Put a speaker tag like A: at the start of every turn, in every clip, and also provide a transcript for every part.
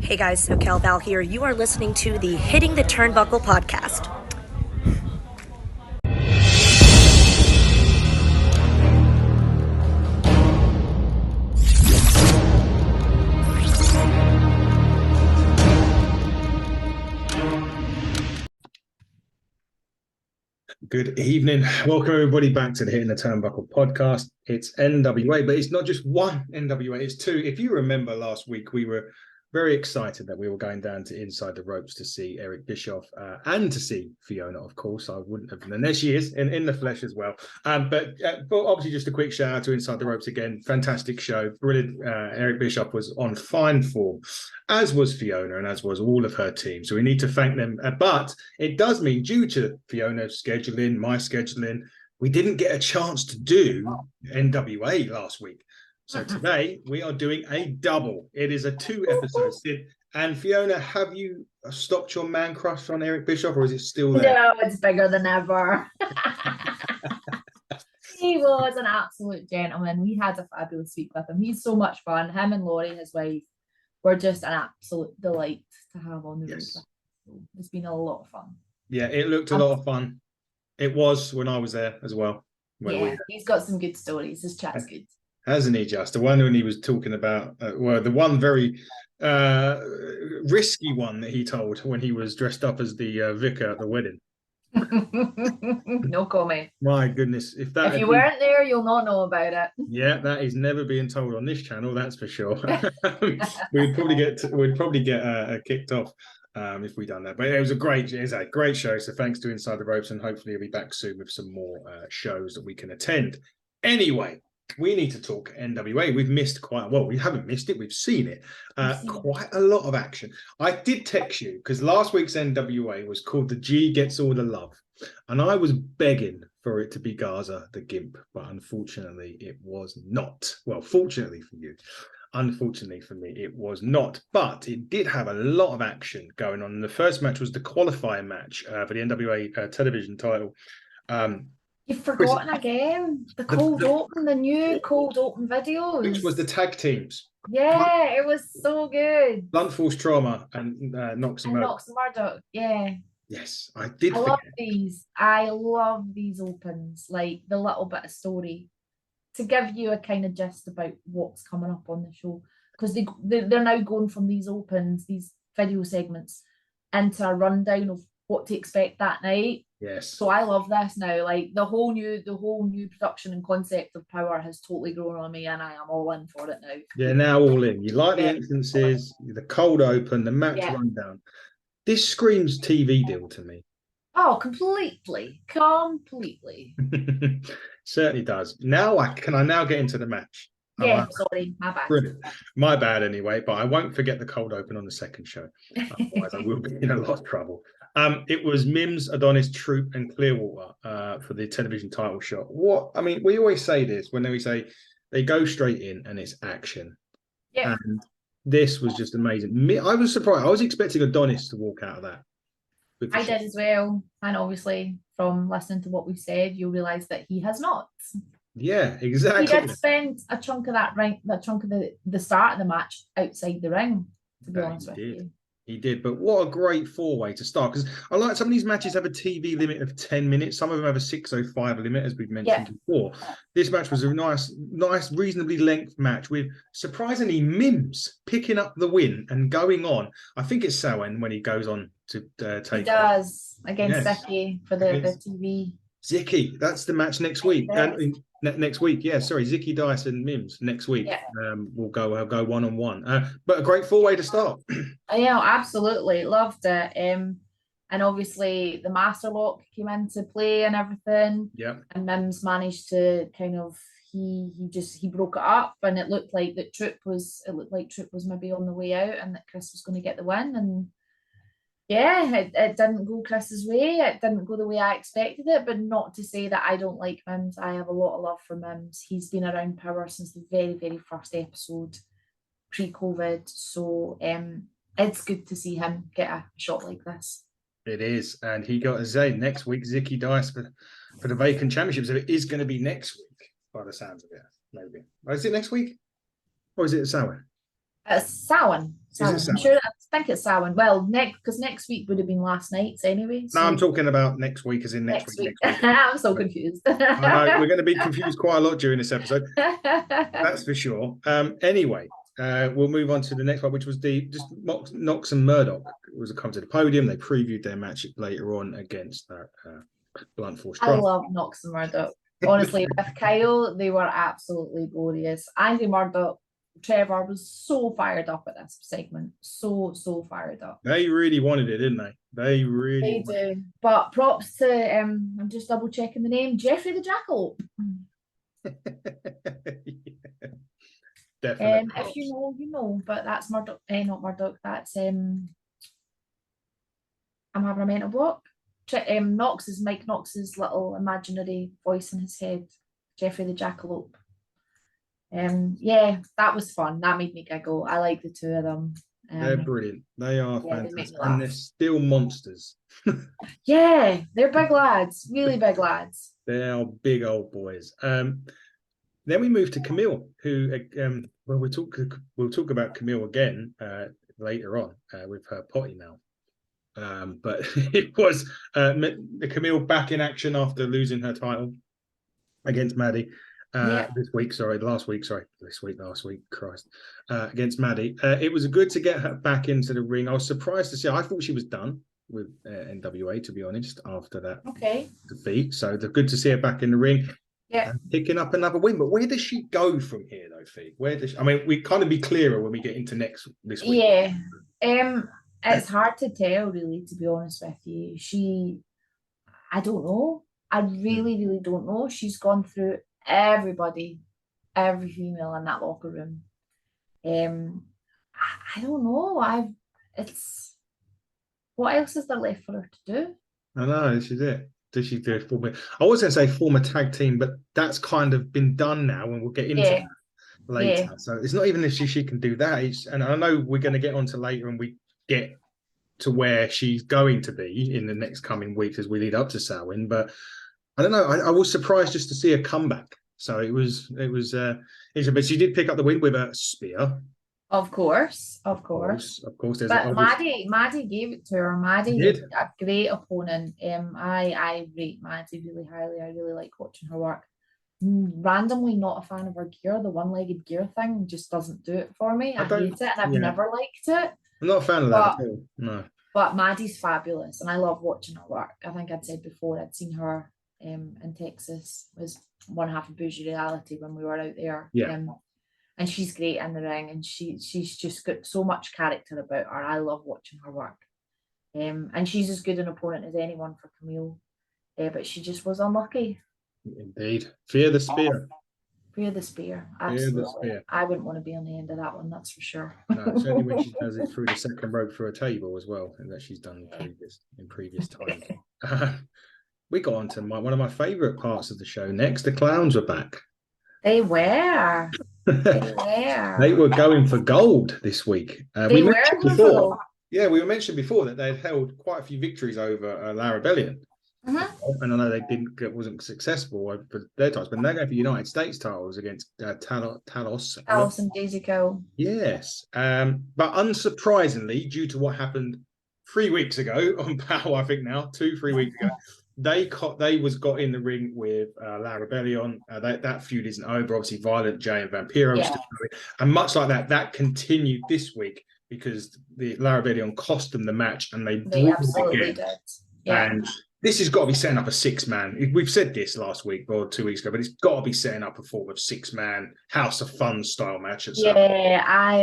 A: Hey guys, SoCal Val here. You are listening to the Hitting the Turnbuckle podcast.
B: Good evening. Welcome everybody back to the Hitting the Turnbuckle podcast. It's NWA, but it's not just one NWA, it's two. If you remember last week, we were very excited that we were going down to Inside the Ropes to see Eric Bischoff and to see Fiona, of course. I wouldn't have, and there she is in the flesh as well. But obviously just a quick shout out to Inside the Ropes again. Fantastic show. Brilliant. Eric Bischoff was on fine form, as was Fiona and as was all of her team. So we need to thank them. But it does mean, due to Fiona's scheduling, my scheduling, we didn't get a chance to do NWA last week. So today we are doing a double. It is a 2 episode stint. And Fiona, have you stopped your man crush on Eric Bischoff, or is it still there?
C: No, it's bigger than ever. He was an absolute gentleman. We had a fabulous week with him. He's so much fun. Him and Laurie, his wife, were just an absolute delight to have on the road. So it's been a lot of fun. Yeah,
B: it looked a lot of fun. It was when I was there as well.
C: Yeah, he's got some good stories. His chat's good.
B: Hasn't he just? The one when he was talking about, the one very risky one that he told when he was dressed up as the vicar at the wedding.
C: No comment.
B: My goodness. If
C: you weren't there, you'll not know about it.
B: Yeah, that is never being told on this channel, that's for sure. We'd probably get kicked off if we'd done that. But it was a great show. So thanks to Inside the Ropes, and hopefully we'll be back soon with some more shows that we can attend. Anyway, we need to talk NWA. We've missed we haven't missed it. We've seen it. Quite a lot of action. I did text you because last week's NWA was called The G Gets All the Love. And I was begging for it to be Gaza the Gimp, but unfortunately it was not. Well, fortunately for you. Unfortunately for me, it was not. But it did have a lot of action going on. And the first match was the qualifying match for the NWA television title.
C: You've forgotten again. The new cold open videos.
B: Which was the tag teams.
C: Yeah, it was so good.
B: Blunt Force Trauma and Knox and
C: Murdoch. Yeah.
B: Yes, I did.
C: I love these. I love these opens, like the little bit of story to give you a kind of gist about what's coming up on the show. Because they're now going from these opens, these video segments, into a rundown of what to expect that night.
B: Yes.
C: So I love this now. Like the whole new production and concept of Powerr has totally grown on me, and I am all in for it now.
B: Yeah, now all in. You like the entrances, the cold open, the match rundown. This screams TV deal to me.
C: Oh, completely.
B: Certainly does. Can I now get into the match?
C: Yeah, sorry, my bad.
B: Brilliant. My bad anyway, but I won't forget the cold open on the second show. Otherwise I will be in a lot of trouble. It was Mims, Adonis, Troop, and Clearwater for the television title shot. We always say this when we say they go straight in and it's action.
C: Yeah.
B: And this was just amazing. I was surprised. I was expecting Adonis to walk out of that.
C: I did as well. And obviously, from listening to what we said, you'll realise that he has not.
B: Yeah, exactly.
C: He did spend a chunk of the start of the match outside the ring, to be honest with you.
B: He did, but what a great four-way to start. Because I like some of these matches have a TV limit of 10 minutes. Some of them have a 6:05 limit, as we've mentioned before. This match was a nice, reasonably length match with, surprisingly, Mims picking up the win and going on. I think it's Samhain when he goes on to take.
C: He does, against Zicky for the TV.
B: Zicky, that's the match next week. Next week, Zicky, Dice, and Mims next week.
C: Yeah.
B: We'll go 1-on-1. But a great four-way to start.
C: Yeah, absolutely loved it. And obviously the Master Lock came into play and everything.
B: Yeah. And
C: Mims managed to kind of he broke it up, and it looked like Troop was maybe on the way out, and that Chris was going to get the win. And yeah, it didn't go Chris's way. It didn't go the way I expected it, but not to say that I don't like Mims. I have a lot of love for Mims. He's been around Powerr since the very, very first episode, pre-COVID. So it's good to see him get a shot like this.
B: It is, and he got a Z next week. Zicky Dice for the vacant championship. So it is going to be next week, by the sounds of it. Maybe. Is it next week, or is it Samhain?
C: Samhain. Samhain. I'm sure. I think it's Samhain. Well, because next week would have been last night's anyway.
B: So. No, I'm talking about next week, as in next week. Next week.
C: I'm so confused.
B: I know we're going to be confused quite a lot during this episode. That's for sure. Anyway, we'll move on to the next one, which was just Nox and Murdoch. It was a come to the podium. They previewed their match later on against Blunt Force Strong.
C: I love Nox and Murdoch. Honestly, with Kyle, they were absolutely glorious. Andy Murdoch, Trevor was so fired up at this segment. So fired up.
B: They really wanted it, didn't they? They really
C: do. But props to I'm just double checking the name, Jeffrey the Jackalope.
B: Yeah, definitely.
C: If you know, you know. But that's Murdoch. Not Murdoch. That's I'm having a mental block. Knox is Mike Knox's little imaginary voice in his head. Jeffrey the Jackalope. Yeah, that was fun. That made me giggle. I like the two of them.
B: They're brilliant. They are fantastic.
C: And
B: they're still monsters.
C: Yeah, they're big lads. Really big lads.
B: They are big old boys. Then we move to Camille, who we'll talk about Camille again later on with her potty mouth. But it was Camille back in action after losing her title against Maddie last week, Christ, against Maddie. It was good to get her back into the ring. I was surprised to see. I thought she was done with NWA, to be honest, after that defeat. So they're good to see her back in the ring. Yeah, and picking up another win. But where does she go from here, though, Fee? We kind of be clearer when we get into this week.
C: Yeah. It's hard to tell, really, to be honest with you. I don't know. I really, really don't know. She's gone through everybody, every female in that locker room. I don't know. What else is there left for her to do?
B: I know, this is it. Does she do a former? I was going to say former tag team, but that's kind of been done now, and we'll get into that later. Yeah. So it's not even if she can do that. And I know we're going to get onto later, and we get to where she's going to be in the next coming weeks as we lead up to Samhain. But I don't know. I was surprised just to see a comeback. So it was. But she did pick up the win with a spear.
C: Of course. But Maddie gave it to her. Maddie is a great opponent. I rate Maddie really highly. I really like watching her work. Randomly not a fan of her gear. The one-legged gear thing just doesn't do it for me. I hate it, and I've never liked it.
B: I'm not a fan of that at all. No.
C: But Maddie's fabulous, and I love watching her work. I think I'd said before I'd seen her in Texas was one half of Bougie Reality when we were out there.
B: Yeah.
C: And she's great in the ring, and she's just got so much character about her. I love watching her work. And she's as good an opponent as anyone for Camille. But she just was unlucky.
B: Indeed. Fear the spear.
C: Fear the spear. Absolutely. The spear. I wouldn't want to be on the end of that one, that's for sure.
B: No, it's only when she does it through the second rope through a table as well, and that she's done in previous times. We got on to one of my favourite parts of the show next. The clowns were back.
C: They were.
B: They were going for gold this week. We mentioned before that they had held quite a few victories over La Rebellion. Mm-hmm. And I know wasn't successful for their titles, but they're going for United States titles against Talos
C: and Daisy Co.
B: Yes. But unsurprisingly, due to what happened 3 weeks ago on Powerr, I think now 2-3 weeks ago, they got in the ring with La Rebellion. That feud isn't over. Obviously, Violent J and Vampiro still going. And much like that continued this week because the La Rebellion cost them the match, and they
C: absolutely did. Yeah.
B: And this has got to be setting up a 6-man. We've said this last week or 2 weeks ago, but it's got to be setting up a form of 6-man House of Fun style match.
C: I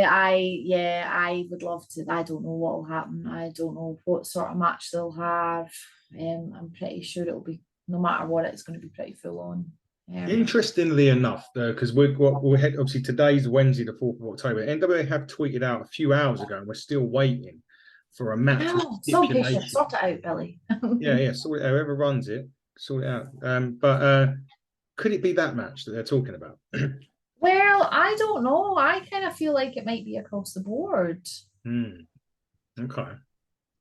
C: would love to. I don't know what will happen. I don't know what sort of match they'll have. I'm pretty sure it'll be, no matter what, it's going to be pretty full on.
B: Interestingly enough, though, because we're obviously today's Wednesday, the 4th of October. NWA have tweeted out a few hours ago, and we're still waiting for a match.
C: So patient. Sort it out, Billy.
B: yeah. Sort it out. Whoever runs it, sort it out. But could it be that match that they're talking about?
C: Well, I don't know. I kind of feel like it might be across the board.
B: Okay.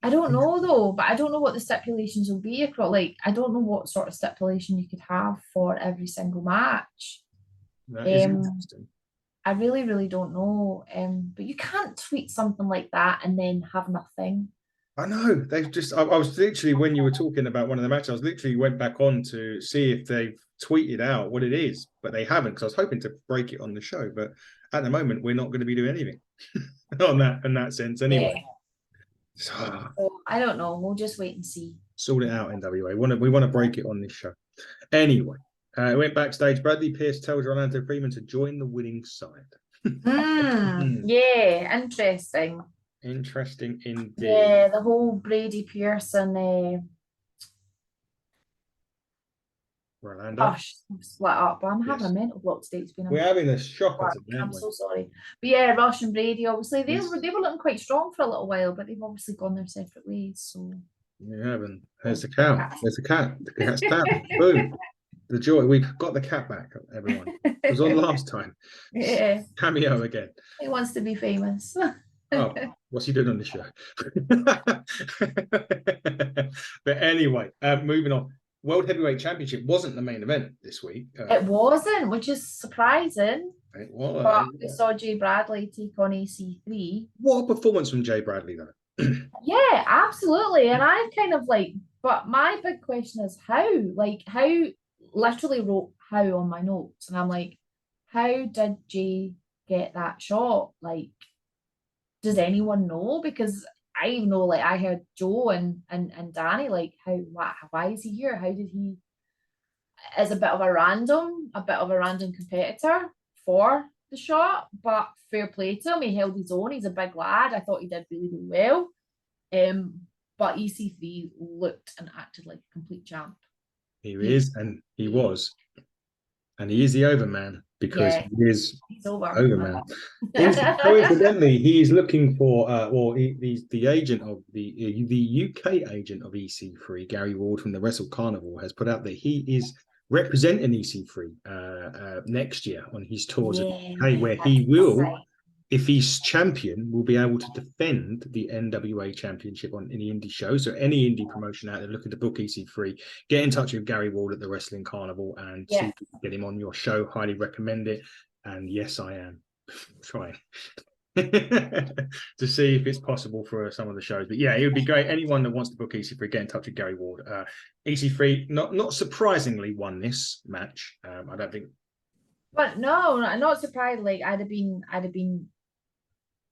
C: I don't know though, but I don't know what the stipulations will be across. Like, I don't know what sort of stipulation you could have for every single match.
B: That is interesting.
C: I really, really don't know. But you can't tweet something like that and then have nothing.
B: I know they've just. I was literally, when you were talking about one of the matches, I was literally went back on to see if they've tweeted out what it is, but they haven't, because I was hoping to break it on the show. But at the moment, we're not going to be doing anything on that in that sense, anyway.
C: Yeah.
B: So,
C: So I don't know. We'll just wait and see.
B: sort it out, NWA. We want to break it on this show. Anyway, it went backstage. Bradley Pierce tells Orlando Freeman to join the winning side.
C: Yeah, interesting.
B: Interesting indeed.
C: Yeah, the whole Brady Pierce and
B: Orlando.
C: Rush split up. I'm having a mental block today. It's been
B: We're having a shocker today,
C: I'm so sorry. But yeah, Rush and Brady, obviously, they were looking quite strong for a little while, but they've obviously gone their separate ways. So
B: we haven't. There's the cow. There's the cat. The cat's down. Boom. The joy. We've got the cat back, everyone. It was on last time.
C: Yeah.
B: Cameo again.
C: He wants to be famous.
B: Oh, what's he doing on the show? But anyway, moving on. World Heavyweight Championship wasn't the main event this week.
C: It wasn't, which is surprising.
B: It was.
C: But we saw Jay Bradley take on EC3.
B: What a performance from Jay Bradley, though.
C: Yeah, absolutely. And I kind of but my big question is how? How, literally wrote how on my notes. And I'm like, how did Jay get that shot? Does anyone know? Because I even know, I heard Joe and Danny, why is he here? How did he, as a bit of a random competitor for the shot, but fair play to him. He held his own. He's a big lad. I thought he did really, really well. But EC3 looked and acted like a complete champ.
B: He is, and he was. And he is the overman, because he is overman. Coincidentally, he's looking for, he's the agent of the UK agent of EC3, Gary Ward from the Wrestle Carnival, has put out that he is representing EC3 next year on his tours in the UK, where he will, if he's champion, will be able to defend the NWA championship on any indie show. So any indie promotion out there looking to book EC3, get in touch with Gary Ward at the Wrestling Carnival and see if you can get him on your show. Highly recommend it. And yes, I am trying to see if it's possible for some of the shows. But yeah, it would be great. Anyone that wants to book EC3, get in touch with Gary Ward. EC3, not surprisingly, won this match. I don't think.
C: But no, not surprised. I'd have been.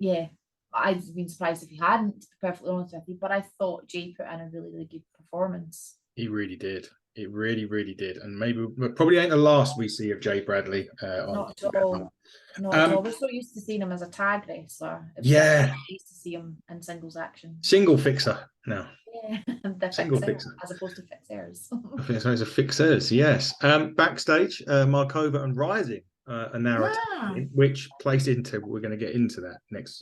C: Yeah, I'd have been surprised if he hadn't, to be perfectly honest with you. But I thought Jay put in a really, really good performance.
B: He really did. It really, really did. And probably ain't the last we see of Jay Bradley.
C: Not at all. Not at all. We're so used to seeing him as a tag wrestler.
B: Yeah.
C: We used to see him in singles action.
B: Single fixer now.
C: Yeah,
B: single fixer.
C: As opposed to fixers.
B: I think those are fixers, yes. Backstage, Markova and Rising are now attacking, which plays into, we're going to get into that next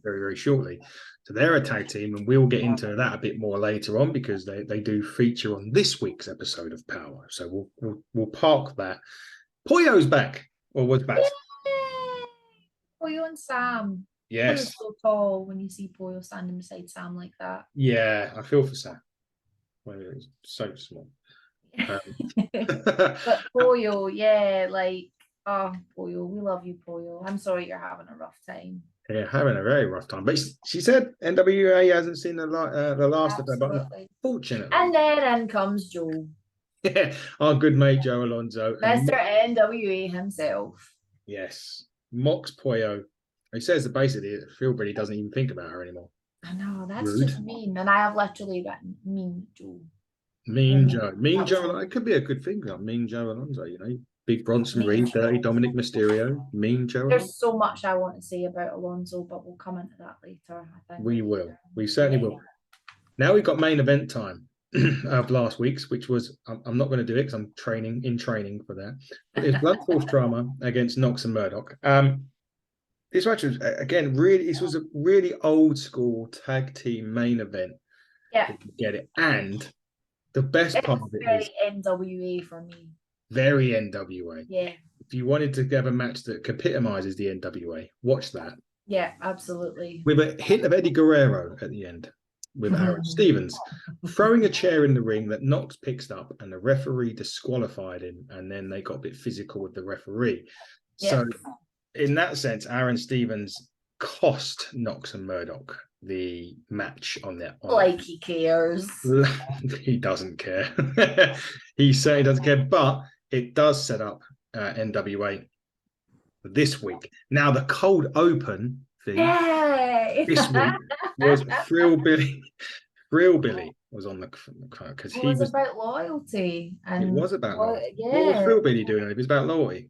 B: very, very shortly. So they're a tag team, and we'll get into that a bit more later on, because they do feature on this week's episode of Power. So we'll park that. Pollo's back, or was back.
C: Yay! Pollo and Sam.
B: Yes.
C: So tall when you see Pollo standing beside Sam like that.
B: Yeah, I feel for Sam. Well, it's so small.
C: But Pollo, Pollo, we love you, Pollo. I'm sorry you're having a rough time.
B: Yeah, having a very rough time. But she said NWA hasn't seen the last of her, but unfortunately.
C: And then in comes Joe.
B: Yeah, our good mate Joe Alonso.
C: Mr. NWA himself.
B: Yes. Mocks Pollo. He says that basically Phil Brady doesn't even think about her anymore.
C: I know, that's just mean. And I have literally written Mean Joe.
B: Mean Joe. Mean Joe. It could be a good thing. Mean Joe Alonso, Big Bronson Reed, Dirty Dominic Mysterio, Mean Joe.
C: There's so much I want to say about Alonso, but we'll come into that later, I think.
B: We will. We certainly will. Now we've got main event time of last week's, which was, I'm not going to do it because I'm in training for that. It's Blood Force Drama against Knox and Murdoch. This match was, again, this was a really old school tag team main event.
C: Yeah.
B: Get it. And the best part of it is
C: very NWA for me.
B: Very NWA.
C: Yeah.
B: If you wanted to have a match that epitomizes the NWA, watch that.
C: Yeah, absolutely.
B: With a hint of Eddie Guerrero at the end, with Aaron Stevens throwing a chair in the ring that Knox picks up, and the referee disqualified him, and then they got a bit physical with the referee. Yeah. So in that sense, Aaron Stevens cost Knox and Murdoch the match on that.
C: Like he cares.
B: He doesn't care. He certainly doesn't care. But it does set up NWA this week. Now, the cold open thing this week was Thrill Billy. Thrill Billy was on the because
C: It was about loyalty. And
B: it was about loyalty.
C: yeah.
B: What was Thrill Billy doing? It was about loyalty.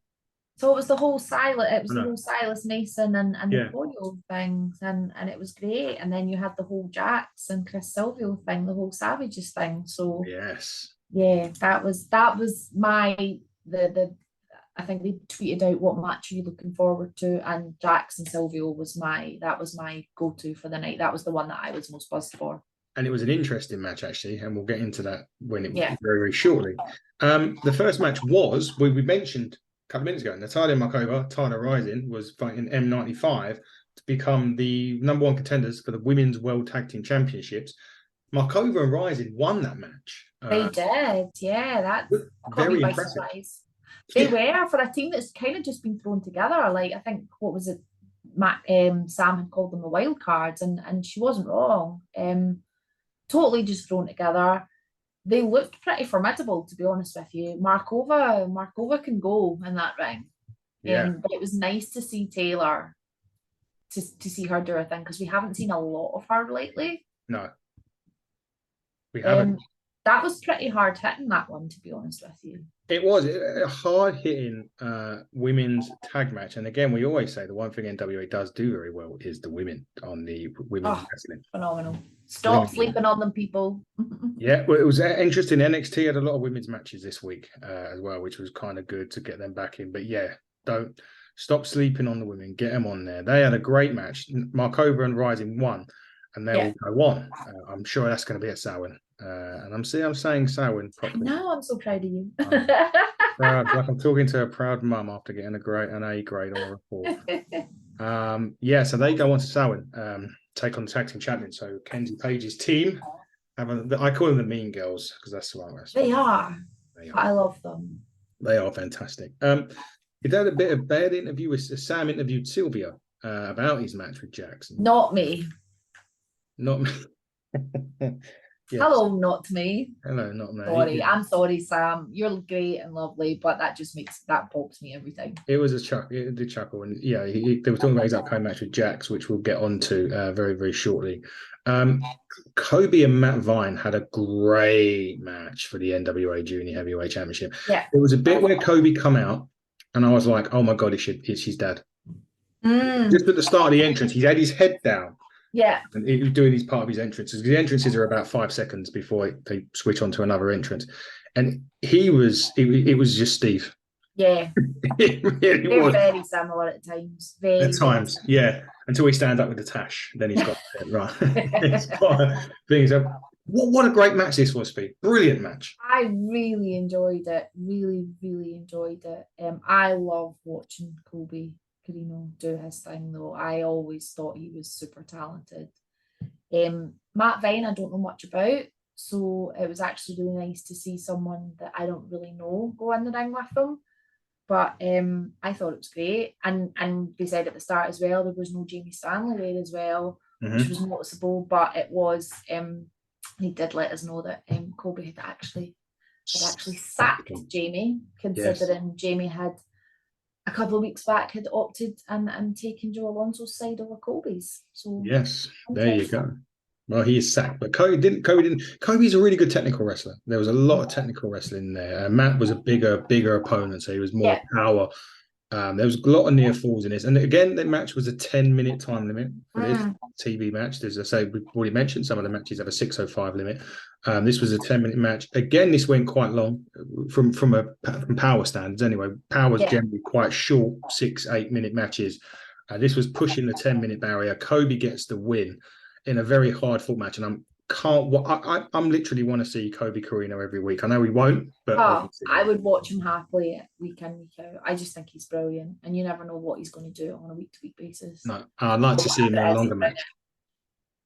C: So it was the whole Silas Mason and the Polio things, and it was great. And then you had the whole Jax and Chris Silvio thing, the whole Savages thing. So
B: yes,
C: yeah, that was my the I think they tweeted out what match are you looking forward to, and Jax and Silvio was my go-to for the night. That was the one that I was most buzzed for.
B: And it was an interesting match, actually, and we'll get into that very, very shortly. The first match was, we mentioned a couple of minutes ago, Natalia Markova, Tyler Rising, was fighting M95 to become the #1 contenders for the Women's World Tag Team Championships. Markova and Rising won that match.
C: They did, yeah. That's
B: very impressive.
C: Surprise. They were, for a team that's kind of just been thrown together. Like, I think, what was it? Sam had called them the wild cards, and she wasn't wrong. Totally just thrown together. They looked pretty formidable, to be honest with you. Markova can go in that ring. But it was nice to see Taylor, to see her do her thing, because we haven't seen a lot of her lately.
B: No, we haven't.
C: That was pretty hard hitting, that one, to be honest with you.
B: It was a hard hitting women's tag match. And again, we always say the one thing NWA does do very well is the women on the women's wrestling.
C: Phenomenal. Stop sleeping on them, people.
B: Yeah, well, it was interesting. NXT had a lot of women's matches this week as well, which was kind of good to get them back in. But yeah, don't stop sleeping on the women. Get them on there. They had a great match. Markova and Rising won, and they will go on. I'm sure that's going to be at Samhain. And I'm saying Samhain properly.
C: No, I'm so proud of you.
B: Proud, like I'm talking to a proud mum after getting an A grade on a report. So they go on to Samhain, take on the tag team champions. So Kenzie Page's team, I call them the Mean Girls because that's what
C: they are. I love them.
B: They are fantastic. You had a bit of bad interview with Sam interviewed Sylvia about his match with Jax.
C: Not me.
B: Yes.
C: Hello, not me.
B: Hello, not me.
C: Sorry, I'm sorry, Sam. You're great and lovely, but that pops me every time.
B: It was a chuckle. It did chuckle, and they were talking about his upcoming match with Jax, which we'll get onto very, very shortly. Kobe and Matt Vine had a great match for the NWA Junior Heavyweight Championship.
C: Yeah,
B: it was a bit where Kobe come out, and I was like, "Oh my god, it's his dad." Just at the start of the entrance, he had his head down.
C: Yeah.
B: And he was doing his part of his entrances. The entrances are about 5 seconds before they switch on to another entrance. And it was just Steve.
C: Yeah.
B: It really
C: They're
B: was.
C: very similar at times.
B: At times, yeah. Until he stands up with the tash. Then he's got it right. It's quite things. What a great match this was, Steve. Brilliant match.
C: I really enjoyed it. Really, really enjoyed it. I love watching Kobe Carino do his thing, though. I always thought he was super talented. Matt Vine, I don't know much about, so it was actually really nice to see someone that I don't really know go in the ring with them. But I thought it was great, and they said at the start as well there was no Jamie Stanley there as well, which was noticeable. But it was he did let us know that Kobe had actually sacked Jamie, considering Jamie had a couple of weeks back had opted and taken Joe Alonso's side over Kobe's. So
B: yes, there you go. Well, he is sacked, but Kobe didn't. Kobe's a really good technical wrestler. There was a lot of technical wrestling there. Matt was a bigger opponent, so he was more power. There was a lot of near falls in this, and again, the match was a 10-minute time limit for this TV match. As I say, we've already mentioned some of the matches have a 6:05 limit. This was a 10-minute match. Again, this went quite long from power standards. Anyway, power's generally quite short, 6-8 minute matches. This was pushing the 10-minute barrier. Kobe gets the win in a very hard fought match, and I'm literally want to see Kobe Carino every week. I know we won't, but
C: I would watch him happily week in, week out. I just think he's brilliant, and you never know what he's going to do on a week-to-week basis.
B: No, I'd like to see him in a longer match.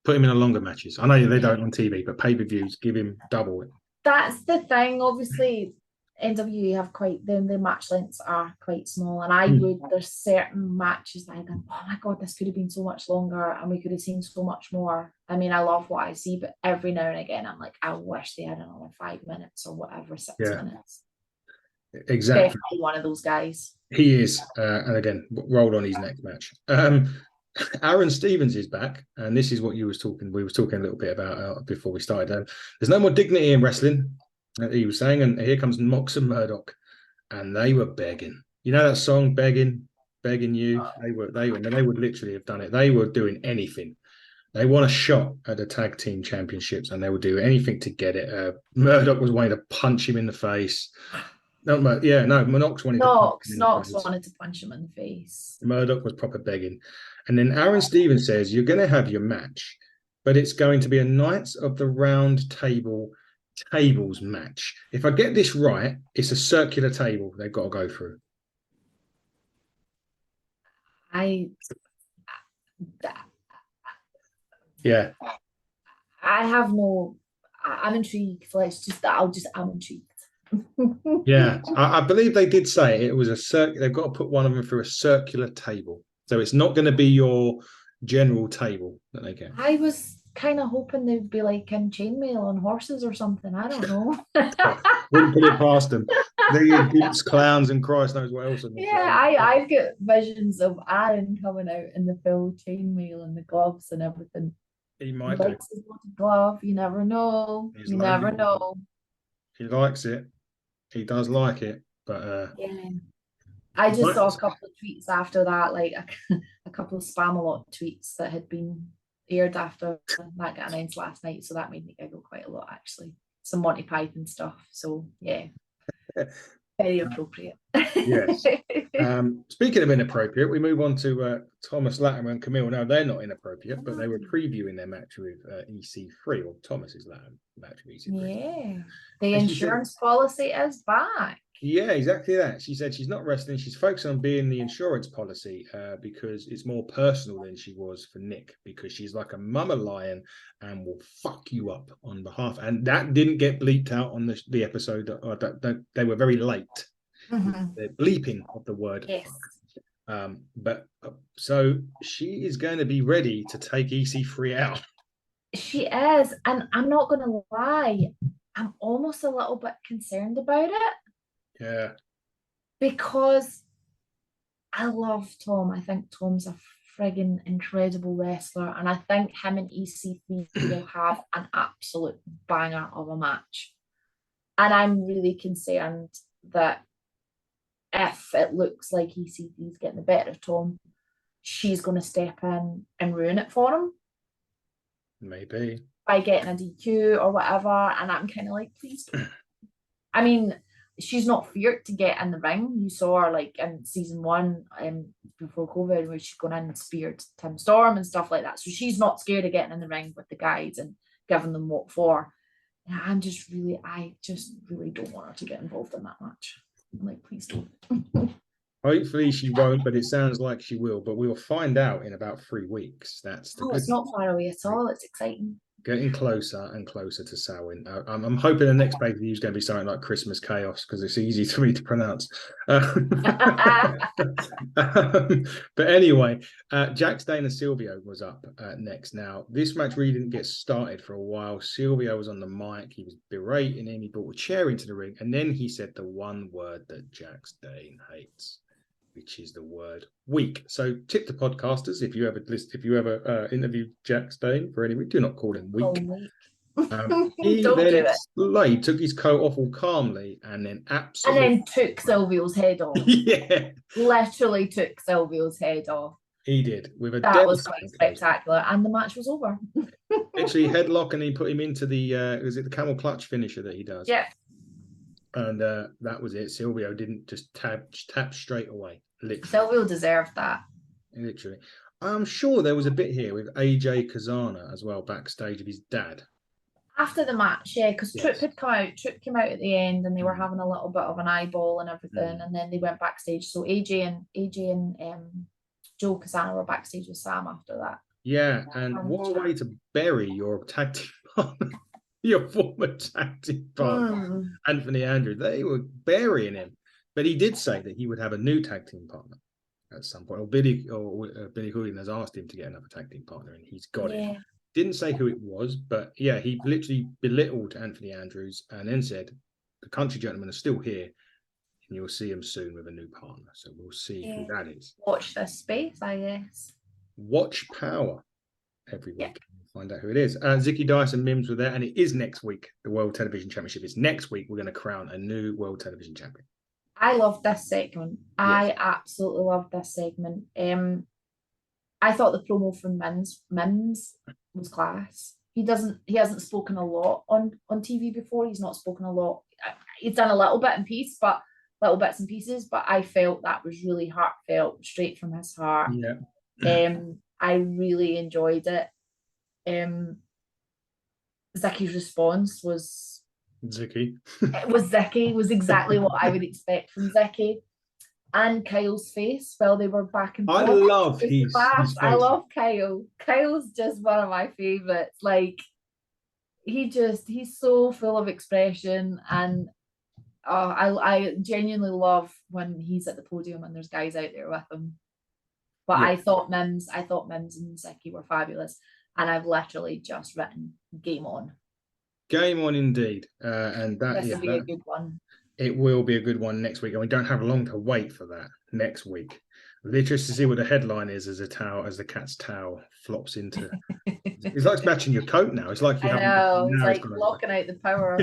B: Put him in a longer matches. I know they don't on TV, but pay-per-views, give him double it.
C: That's the thing. Obviously, NWA have the match lengths are quite small, and there's certain matches that I think, oh my god, this could have been so much longer and we could have seen so much more. I mean, I love what I see, but every now and again I'm like, I wish they had another 5 minutes or whatever, 6 minutes.
B: Exactly.
C: Definitely one of those guys.
B: He is, and again, rolled on his next match. Aaron Stevens is back, and this is what we was talking a little bit about before we started. There's no more dignity in wrestling, he was saying, and here comes Mox and Murdoch, and they were begging. You know that song, begging you. They would literally have done it. They were doing anything. They want a shot at the tag team championships, and they would do anything to get it. Murdoch was wanting to punch him in the face. Knox wanted
C: to punch him in the face.
B: Murdoch was proper begging. And then Aaron Stevens says, you're going to have your match, but it's going to be a Knights of the Round Tables match. If I get this right, it's a circular table they've got to go through. I'm
C: intrigued. I'm intrigued.
B: Yeah, I believe they did say it was a circular. They've got to put one of them through a circular table, so it's not going to be your general table that they get.
C: I was kind of hoping they'd be like in chainmail on horses or something. I don't know.
B: Wouldn't put it past them. They're geeks, clowns, and Christ knows what else.
C: I've got visions of Aaron coming out in the full chainmail and the gloves and everything.
B: He might
C: do. Glove. You never know. Never know.
B: He likes it. He does like it, but
C: I just saw a couple of tweets after that, like a couple of Spam-A-Lot tweets that had been aired after that got announced last night, so that made me giggle quite a lot, actually. Some Monty Python stuff, so yeah. Very appropriate.
B: Yes. Speaking of inappropriate, we move on to Thomas Latimer and Camille. Now, they're not inappropriate, but they were previewing their match with EC3, or Thomas's match with EC3.
C: Yeah. The insurance policy is back.
B: Yeah, exactly that. She said she's not wrestling. She's focusing on being the insurance policy because it's more personal than she was for Nick, because she's like a mama lion and will fuck you up on behalf. And that didn't get bleeped out on the episode. That they were very late.
C: Mm-hmm.
B: The bleeping of the word.
C: Yes.
B: So she is going to be ready to take EC3 out.
C: She is. And I'm not going to lie, I'm almost a little bit concerned about it.
B: Yeah.
C: Because I love Tom. I think Tom's a friggin' incredible wrestler. And I think him and EC3 will have an absolute banger of a match. And I'm really concerned that if it looks like EC3's getting the better of Tom, she's going to step in and ruin it for him.
B: Maybe.
C: By getting a DQ or whatever. And I'm kind of like, please don't. I mean, she's not feared to get in the ring. You saw her like in season 1 before COVID, where she's gone in and speared Tim Storm and stuff like that. So she's not scared of getting in the ring with the guys and giving them what for. And I just really don't want her to get involved in that match. I'm like, please don't.
B: Hopefully she won't, but it sounds like she will. But we'll find out in about 3 weeks.
C: It's not far away at all. It's exciting.
B: Getting closer and closer to Samhain. I'm hoping the next pay-per-view is going to be something like Christmas Chaos, because it's easy for me to pronounce. But anyway, Jax Dane and Silvio was up next. Now, this match really didn't get started for a while. Silvio was on the mic. He was berating him. He brought a chair into the ring. And then he said the one word that Jax Dane hates, which is the word weak. So tip the podcasters, if you ever interview Jax Dane for any week, do not call him weak. He then took his coat off all calmly and then
C: took Silvio's head off.
B: Yeah.
C: Literally took Silvio's head off.
B: He did.
C: That was quite spectacular. And the match was over.
B: Literally headlock, and he put him into the the camel clutch finisher that he does.
C: Yeah.
B: And that was it. Silvio didn't just tap straight away. Literally.
C: Silvio deserved that.
B: Literally. I'm sure there was a bit here with AJ Kazana as well, backstage of his dad.
C: After the match, yeah, because Tripp had come out. Tripp came out at the end, and they were having a little bit of an eyeball and everything, and then they went backstage. So AJ and Joe Kazana were backstage with Sam after that.
B: Yeah, and what a way to bury your tag team partner. your former tag team partner, Anthony Andrews. They were burying him. But he did say that he would have a new tag team partner at some point. Or Billy Hooligan has asked him to get another tag team partner, and he's got it. Didn't say who it was, but yeah, he literally belittled Anthony Andrews and then said, the country gentlemen are still here, and you'll see him soon with a new partner. So we'll see who that is.
C: Watch this space, I guess.
B: Watch Powerr every week. Find out who it is. Zicky Dice and Mims were there, and it is next week. The World Television Championship is next week. We're going to crown a new World Television Champion.
C: I love this segment. I absolutely love this segment. I thought the promo from Mims was class. He hasn't spoken a lot on TV before. He's not spoken a lot. He's done a little bits and pieces, but I felt that was really heartfelt, straight from his heart. I really enjoyed it. Zicky's response was
B: Zicky.
C: It was exactly what I would expect from Zicky. And Kyle's face while they were back and forth.
B: I love his
C: I love Kyle. Kyle's just one of my favorites. Like, he's so full of expression, and I genuinely love when he's at the podium and there's guys out there with him. But I thought Mims and Zicky were fabulous, and I've literally just written game on.
B: Game on indeed. And that
C: will be a good one.
B: It will be a good one next week, and we don't have long to wait for that next week. I'm interested to see what the headline is as the cat's towel flops into. It's like matching your coat now. It's like
C: it's like blocking out the power.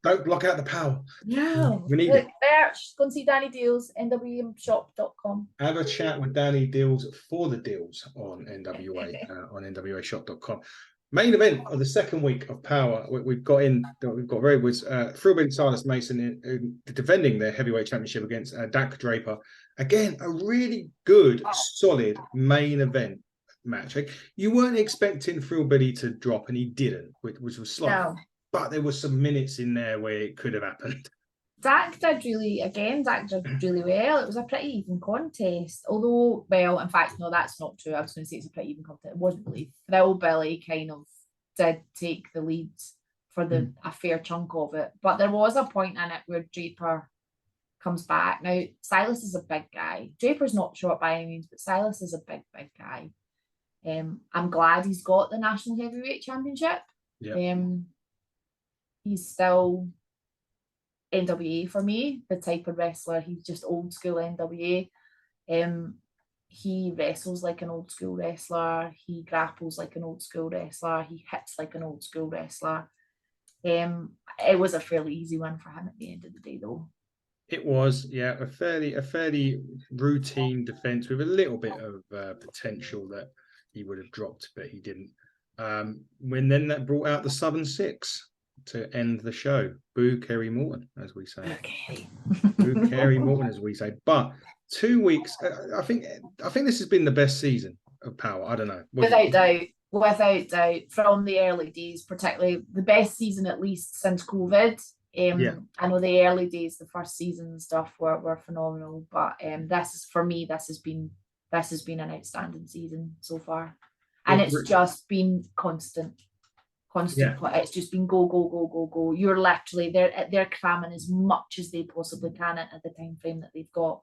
B: Don't block out the power.
C: No,
B: we need it.
C: Merch. Go and see Danny Deals, nwashop.com.
B: Have a chat with Danny Deals for the deals on NWA on nwashop.com. Main event of the second week of Powerr, we've got Thrillbilly Silas Mason defending their heavyweight championship against Dak Draper. Again, a really good, solid main event match. You weren't expecting Thrillbilly to drop, and he didn't, which was slight. No. But there were some minutes in there where it could have happened.
C: Dak did really well. It was a pretty even contest. Although, well, in fact, no, that's not true. I was going to say it's a pretty even contest. It wasn't really. Thrillbilly kind of did take the lead for a fair chunk of it. But there was a point in it where Draper comes back. Now, Silas is a big guy. Draper's not short by any means, but Silas is a big guy. I'm glad he's got the National Heavyweight Championship.
B: Yeah.
C: He's still NWA for me, the type of wrestler. He's just old school NWA. He wrestles like an old school wrestler. He grapples like an old school wrestler. He hits like an old school wrestler. It was a fairly easy one for him at the end of the day, though.
B: It was, yeah, a fairly routine defense with a little bit of potential that he would have dropped, but he didn't. When then that brought out the Southern Six to end the show. Boo Kerry Morton, as we say.
C: Okay.
B: Boo Kerry Morton, as we say. But 2 weeks, I think this has been the best season of Powerr. I don't know.
C: Without doubt, from the early days, particularly the best season at least since COVID. I know the early days, the first season and stuff were phenomenal, but this has been an outstanding season so far, and it's just been constant. It's just been go. You're literally they're cramming as much as they possibly can into the time frame that they've got.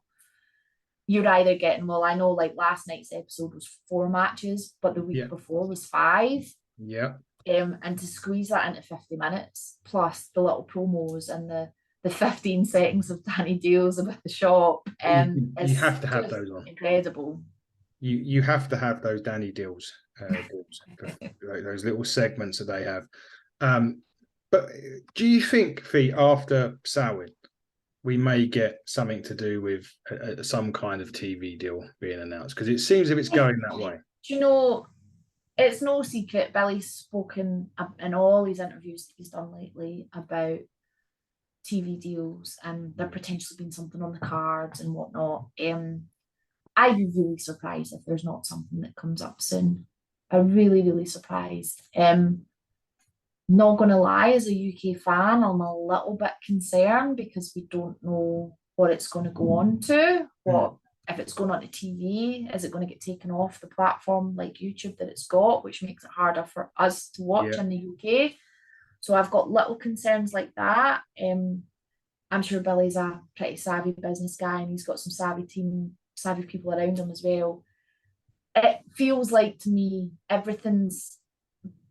C: You're either getting, well, I know like last night's episode was 4 matches, but the week before was 5.
B: Yeah.
C: And to squeeze that into 50 minutes, plus the little promos and the 15 seconds of Danny Deals about the shop,
B: you have to have those on.
C: Incredible.
B: You have to have those Danny Deals, those little segments that they have. But do you think, Fee, after Samhain, we may get something to do with some kind of TV deal being announced? Because it seems if it's going that way.
C: Do you know? It's no secret, Billy's spoken in all his interviews that he's done lately about TV deals and there potentially being something on the cards and whatnot. I'd be really surprised if there's not something that comes up soon. I'm really, really surprised. Not going to lie, as a UK fan, I'm a little bit concerned because we don't know what it's going to go on to, if it's going on to TV, is it going to get taken off the platform like YouTube that it's got, which makes it harder for us to watch in the UK? So I've got little concerns like that. I'm sure Billy's a pretty savvy business guy, and he's got some savvy people around him as well. It feels like to me everything's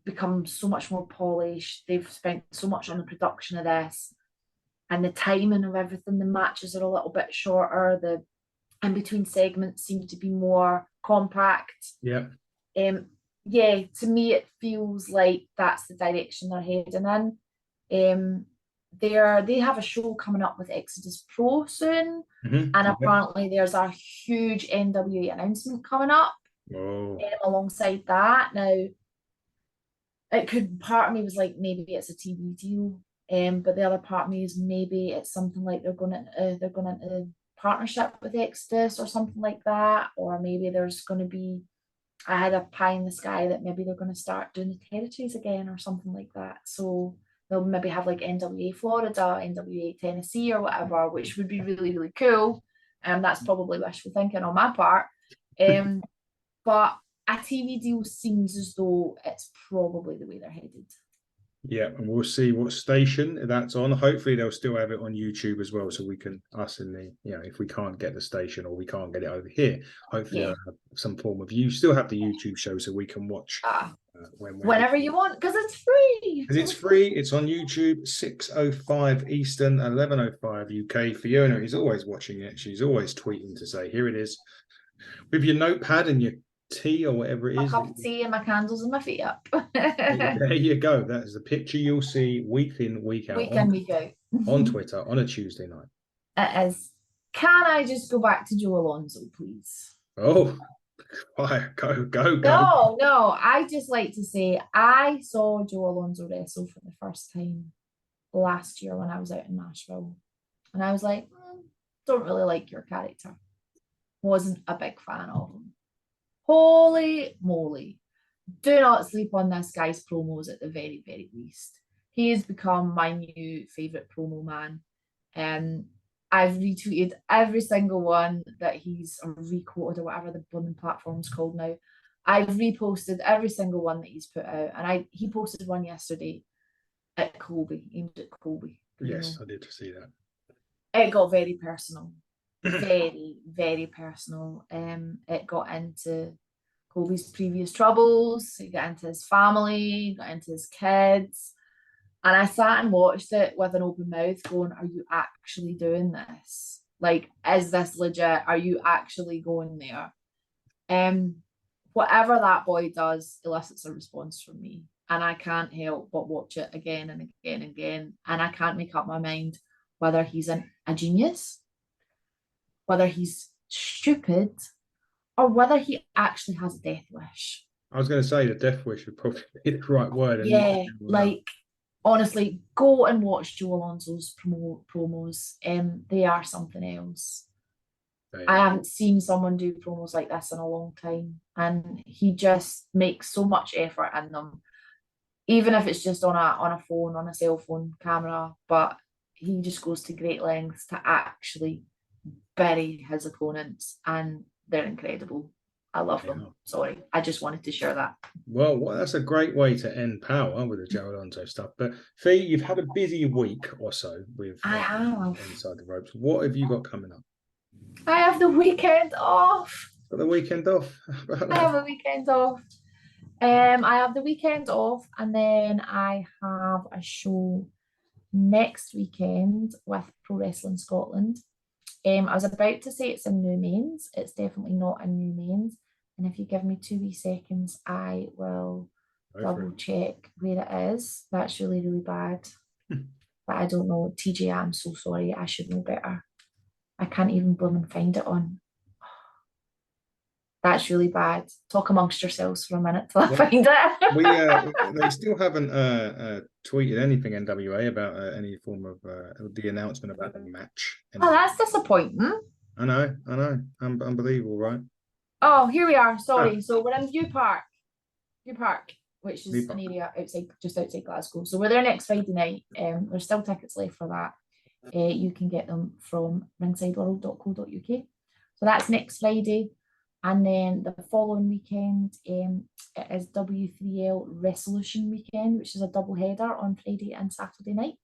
C: become so much more polished. They've spent so much on the production of this, and the timing of everything. The matches are a little bit shorter. The in between segments seem to be more compact.
B: Yeah.
C: Yeah, to me it feels like that's the direction they're heading in. They have a show coming up with Exodus Pro soon, and apparently there's a huge NWA announcement coming up alongside that. Now, part of me was like, maybe it's a TV deal, but the other part of me is maybe it's something like they're going into partnership with Exodus or something like that, or maybe there's going to be, I had a pie in the sky that maybe they're going to start doing the territories again or something like that. So they'll maybe have like NWA Florida, NWA Tennessee or whatever, which would be really, really cool. And that's probably wishful thinking on my part. But a TV deal seems as though it's probably the way they're headed.
B: Yeah, and we'll see what station that's on. Hopefully they'll still have it on YouTube as well, so we can, us in the, if we can't get the station or we can't get it over here, hopefully they'll have some form of, you still have the YouTube show so we can watch
C: whenever you want, because it's free.
B: Because it's free. It's on YouTube, 6:05 Eastern, 11:05 UK. Fiona is always watching it. She's always tweeting to say, here it is, with your notepad and your tea or whatever it is.
C: My cup of tea and my candles and my feet up.
B: There you go. That is the picture you'll see week in, week out.
C: Week in, week out.
B: On Twitter on a Tuesday night.
C: It is. Can I just go back to Joe Alonso, please?
B: Oh, fire. Go.
C: No. I just like to say I saw Joe Alonso wrestle for the first time last year when I was out in Nashville. And I was like, don't really like your character. Wasn't a big fan of him. Holy moly. Do not sleep on this guy's promos at the very, very least. He has become my new favourite promo man. I've retweeted every single one that he's requoted or whatever the blooming platform's called now. I've reposted every single one that he's put out. And he posted one yesterday at Colby, aimed at Colby.
B: Yes, I did see that.
C: It got very personal. Very, very personal. It got into Colby's previous troubles, it got into his family, got into his kids, and I sat and watched it with an open mouth going, are you actually doing this? Like, is this legit? Are you actually going there? Whatever that boy does elicits a response from me, and I can't help but watch it again and again and again, and I can't make up my mind whether he's a genius, whether he's stupid, or whether he actually has a death wish. I
B: was going to say the death wish would probably be the right word.
C: Yeah, like, honestly, go and watch Joe Alonso's promos. They are something else. I haven't seen someone do promos like this in a long time, and he just makes so much effort in them, even if it's just on a phone, on a cell phone camera, but he just goes to great lengths to actually bury his opponents, and they're incredible. I love them. Sorry, I just wanted to share that.
B: Well, that's a great way to end Power with the Joe Alonso stuff. But Fee, you've had a busy week or so with
C: I have
B: Inside the Ropes. What have you got coming up?
C: I have the weekend off.
B: Got the weekend off?
C: I have a weekend off. I have the weekend off, and then I have a show next weekend with Pro Wrestling Scotland. I was about to say it's in New Mains. It's definitely not in New Mains. And if you give me 2 wee seconds, I will double check where it is. That's really, really bad. But I don't know. TJ, I'm so sorry. I should know better. I can't even blooming find it on. That's really bad. Talk amongst yourselves for a minute till I find it.
B: They still haven't tweeted anything, NWA, about any form of the announcement about the match.
C: Oh, that's disappointing.
B: I know. Unbelievable, right?
C: Oh, here we are. Sorry. So we're in View Park, which is an area just outside Glasgow. So we're there next Friday night. There's still tickets left for that. You can get them from ringsideworld.co.uk. So that's next Friday. And then the following weekend, it is W3L Resolution Weekend, which is a double header on Friday and Saturday night.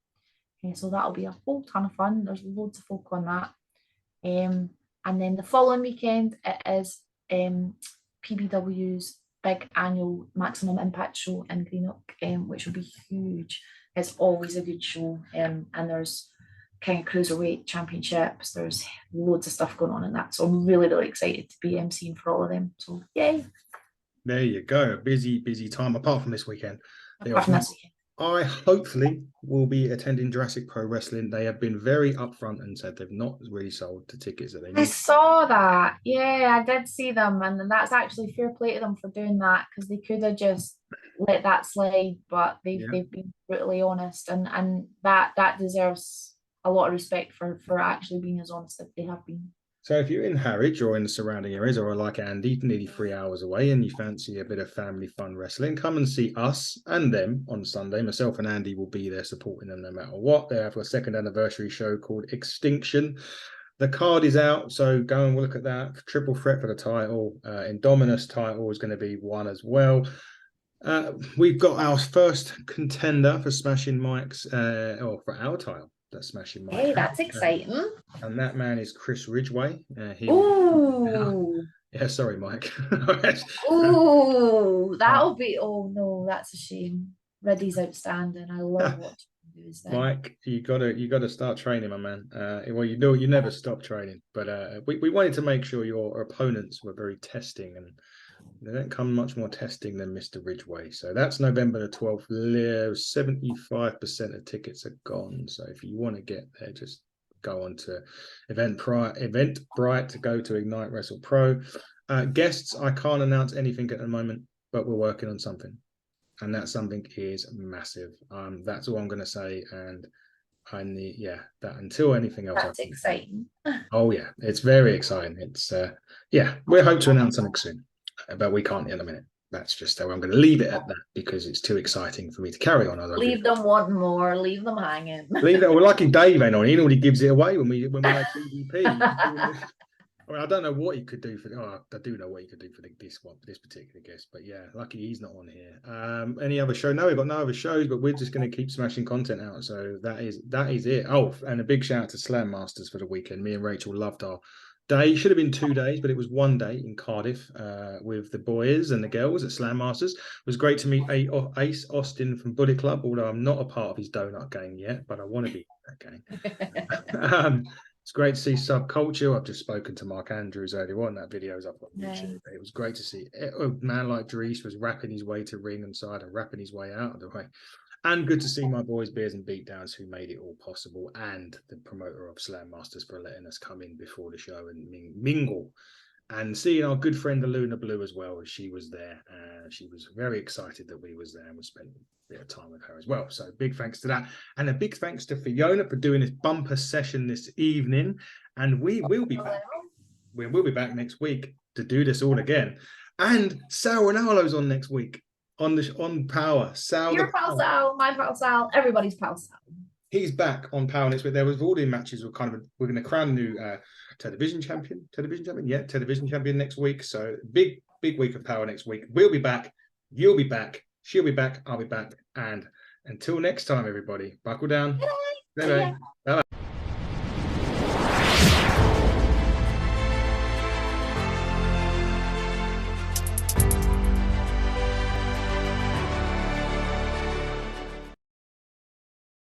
C: So that'll be a whole ton of fun. There's loads of folk on that. And then the following weekend, it is PBW's big annual Maximum Impact show in Greenock, which will be huge. It's always a good show. And there's kind of cruiserweight championships. There's loads of stuff going on in that. So I'm really, really excited to be emceeing for all of them. So yay.
B: There you go. Busy time apart from this weekend.
C: Apart from this weekend.
B: I hopefully will be attending Jurassic Pro Wrestling. They have been very upfront and said they've not really sold the tickets that they need.
C: I saw that. Yeah, I did see them. And that's actually fair play to them for doing that, because they could have just let that slide, but they've been brutally honest, and that deserves a lot of respect for actually being as honest as they have been.
B: So if you're in Harwich or in the surrounding areas, or like Andy, nearly 3 hours away, and you fancy a bit of family fun wrestling, come and see us and them on Sunday. Myself and Andy will be there supporting them no matter what. They have a second anniversary show called Extinction. The card is out, so go and look at that. Triple threat for the title. Indominus title is going to be one as well. We've got our first contender for Smashing Mike's, or for our title. That's Smashing Mike.
C: Hey, that's exciting.
B: And that man is Chris Ridgway. Yeah, sorry, Mike.
C: Oh, that'll be. Oh no, that's a shame. Reddy's outstanding. I love watching him do his thing.
B: Mike, you gotta start training, my man. Well, you never stop training, but we wanted to make sure your opponents were very testing, and they don't come much more testing than Mr. Ridgway. So that's November the 12th. 75% of tickets are gone. So if you want to get there, just go on to Eventbrite to go to Ignite Wrestle Pro. Guests, I can't announce anything at the moment, but we're working on something. And that something is massive. That's all I'm going to say. And I need, that until anything else.
C: That's exciting.
B: Oh, yeah. It's very exciting. It's, we hope to announce something soon. But we can't in a minute. That's just how I'm going to leave it at that, because it's too exciting for me to carry on.
C: Leave them wanting more. Leave them hanging.
B: Leave that. We're lucky Dave ain't on. He normally gives it away when we have CDP. I mean, I don't know what he could do for. Oh, I do know what he could do for this particular guest. But yeah, lucky he's not on here. Any other show? No, we've got no other shows. But we're just going to keep smashing content out. So that is it. Oh, and a big shout out to Slam Masters for the weekend. Me and Rachel loved our day. Should have been 2 days, but it was 1 day in Cardiff with the boys and the girls at Slam Masters. It was great to meet Ace Austin from Bullet Club, although I'm not a part of his donut gang yet, but I want to be in that gang. It's great to see Subculture. I've just spoken to Mark Andrews earlier on. That video is up on YouTube. It was great to see a man like Dries was rapping his way to ringside and rapping his way out of the way. And good to see my boys, Beers and Beatdowns, who made it all possible, and the promoter of Slam Masters for letting us come in before the show and mingle. And seeing our good friend, the Luna Blue, as well, as she was there. She was very excited that we was there, and we spent a bit of time with her as well. So big thanks to that. And a big thanks to Fiona for doing this bumper session this evening. And we will be back. We will be back next week to do this all again. And Sal Ronaldo's on next week. On Powerr. Sal,
C: your pal Sal, my pal Sal, everybody's pal Sal.
B: He's back on Powerr next week. There was all the matches. We're going to crown a new television champion next week. So big week of Powerr next week. We'll be back. You'll be back. She'll be back. I'll be back. And until next time, everybody, buckle down.
C: Bye.
B: Bye.